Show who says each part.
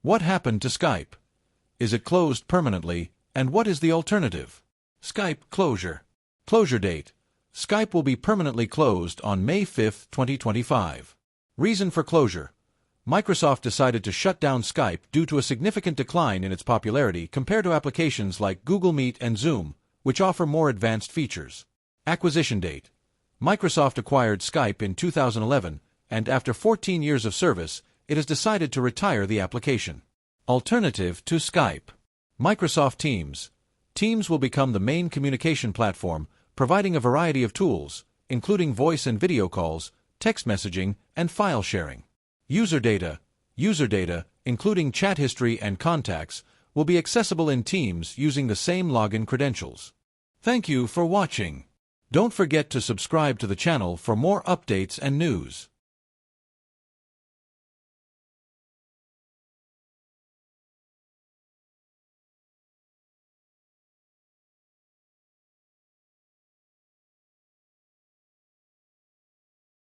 Speaker 1: What happened to Skype? Is it closed permanently, and what is the alternative? Skype closure. Closure date. Skype will be permanently closed on May 5, 2025. Reason for closure. Microsoft decided to shut down Skype due to a significant decline in its popularity compared to applications like Google Meet and Zoom, which offer more advanced features. Acquisition date. Microsoft acquired Skype in 2011, and after 14 years of service, it has decided to retire the application. Alternative to Skype. Microsoft Teams. Teams will become the main communication platform, providing a variety of tools, including voice and video calls, text messaging, and file sharing. User data. User data, including chat history and contacts, will be accessible in Teams using the same login credentials. Thank you for watching. Don't forget to subscribe to the channel for more updates and news.